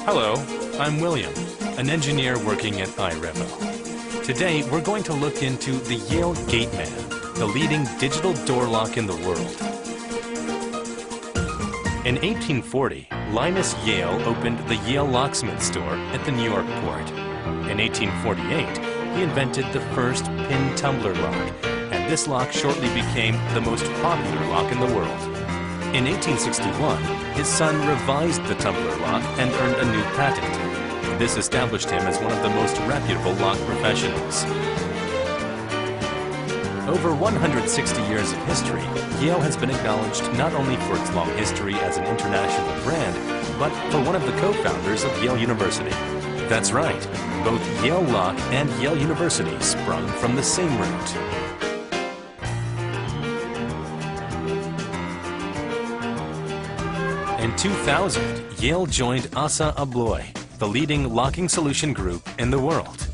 Hello, I'm William, an engineer working at iRevo. Today, we're going to look into the Yale Gateman, the leading digital door lock in the world. In 1840, Linus Yale opened the Yale Locksmith store at the New York port. In 1848, he invented the first pin tumbler lock, and this lock shortly became the most popular lock in the world. In 1861, his son revised the tumbler lock and earned a new patent. This established him as one of the most reputable lock professionals. Over 160 years of history, Yale has been acknowledged not only for its long history as an international brand, but for one of the co-founders of Yale University. That's right, both Yale Lock and Yale University sprung from the same root. In 2000, Yale joined Assa Abloy, the leading locking solution group in the world.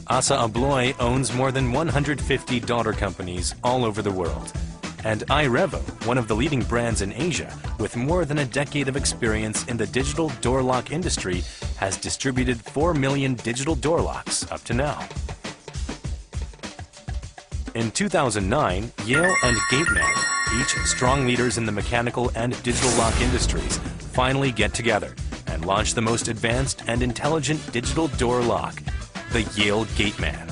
Assa Abloy owns more than 150 daughter companies all over the world. And iRevo, one of the leading brands in Asia, with more than a decade of experience in the digital door lock industry, has distributed 4 million digital door locks up to now. In 2009, Yale and Gateman, each strong leaders in the mechanical and digital lock industries, finally get together and launch the most advanced and intelligent digital door lock, the Yale Gateman.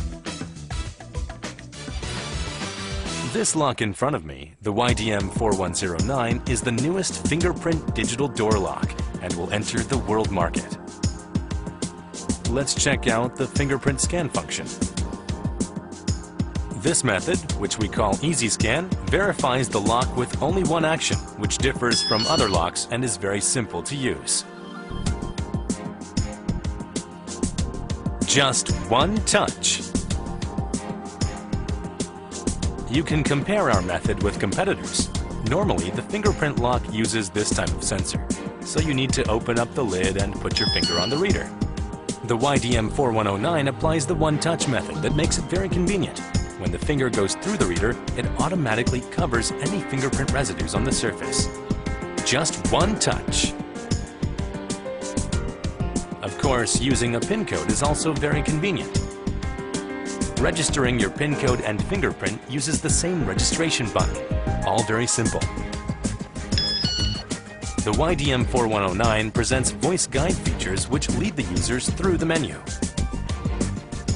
This lock in front of me, the YDM4109, is the newest fingerprint digital door lock and will enter the world market. Let's check out the fingerprint scan function. This method, which we call Easy Scan, verifies the lock with only one action, which differs from other locks and is very simple to use. Just one touch. You can compare our method with competitors. Normally, the fingerprint lock uses this type of sensor, so you need to open up the lid and put your finger on the reader. The YDM4109 applies the one-touch method that makes it very convenient. When the finger goes through the reader, it automatically covers any fingerprint residues on the surface. Just one touch. Of course, using a PIN code is also very convenient. Registering your PIN code and fingerprint uses the same registration button. All very simple. The YDM4109 presents voice guide features which lead the users through the menu.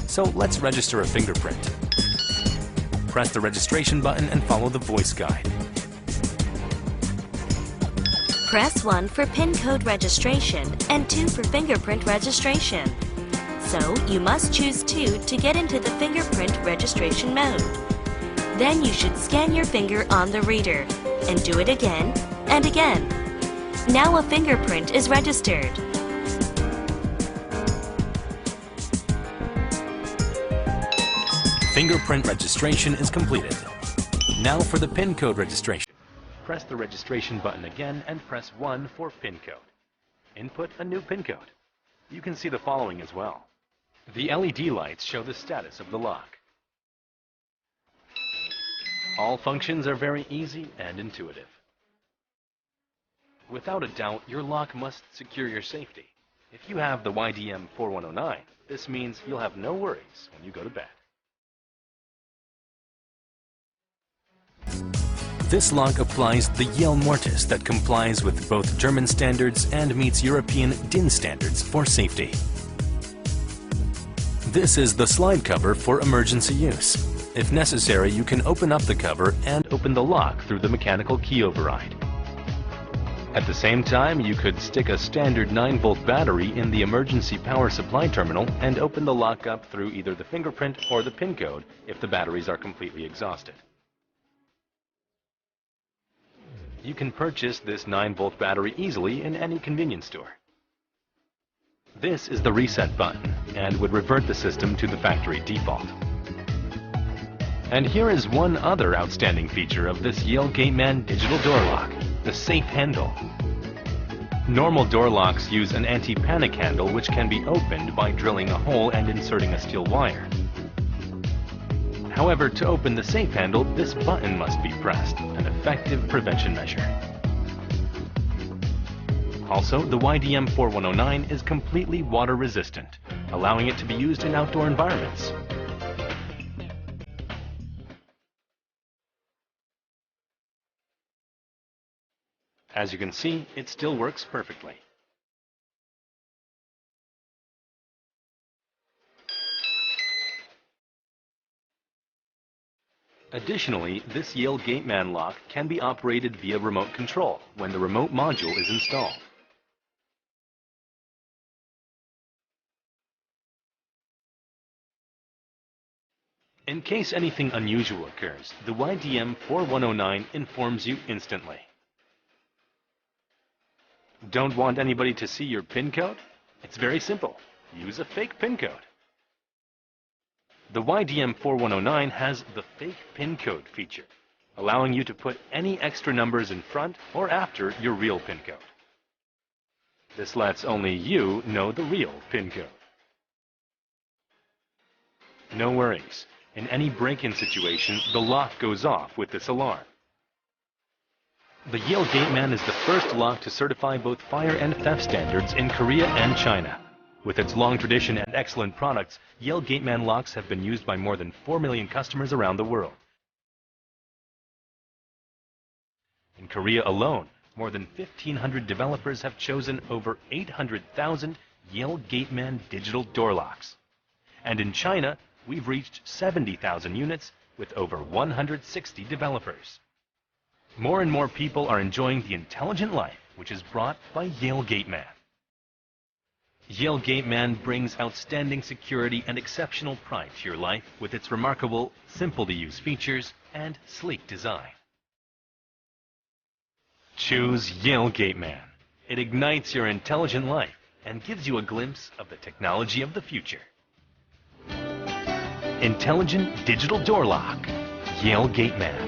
So let's register a fingerprint. Press the registration button and follow the voice guide. Press 1 for PIN code registration and 2 for fingerprint registration. So you must choose 2 to get into the fingerprint registration mode. Then you should scan your finger on the reader and do it again and again. Now a fingerprint is registered. Fingerprint registration is completed. Now for the PIN code registration. Press the registration button again and press 1 for PIN code. Input a new PIN code. You can see the following as well. The LED lights show the status of the lock. All functions are very easy and intuitive. Without a doubt, your lock must secure your safety. If you have the YDM4109, this means you'll have no worries when you go to bed. This lock applies the Yale Mortise that complies with both German standards and meets European DIN standards for safety. This is the slide cover for emergency use. If necessary, you can open up the cover and open the lock through the mechanical key override. At the same time, you could stick a standard 9-volt battery in the emergency power supply terminal and open the lock up through either the fingerprint or the PIN code if the batteries are completely exhausted. You can purchase this 9-volt battery easily in any convenience store. This is the reset button and would revert the system to the factory default. And here is one other outstanding feature of this Yale Gateman digital door lock, the safe handle. Normal door locks use an anti-panic handle which can be opened by drilling a hole and inserting a steel wire. However, to open the safe handle, this button must be pressed, an effective prevention measure. Also, the YDM4109 is completely water resistant, allowing it to be used in outdoor environments. As you can see, it still works perfectly. Additionally, this Yale Gateman lock can be operated via remote control when the remote module is installed. In case anything unusual occurs, the YDM4109 informs you instantly. Don't want anybody to see your PIN code? It's very simple. Use a fake PIN code. The YDM4109 has the fake PIN code feature, allowing you to put any extra numbers in front or after your real PIN code. This lets only you know the real PIN code. No worries. In any break-in situation, the lock goes off with this alarm. The Yale Gateman is the first lock to certify both fire and theft standards in Korea and China. With its long tradition and excellent products, Yale Gateman locks have been used by more than 4 million customers around the world. In Korea alone, more than 1,500 developers have chosen over 800,000 Yale Gateman Digital door locks. And in China, we've reached 70,000 units with over 160 developers. More and more people are enjoying the intelligent life which is brought by Yale Gateman. Yale Gateman brings outstanding security and exceptional pride to your life with its remarkable, simple-to-use features and sleek design. Choose Yale Gateman. It ignites your intelligent life and gives you a glimpse of the technology of the future. Intelligent digital door lock, Yale Gateman.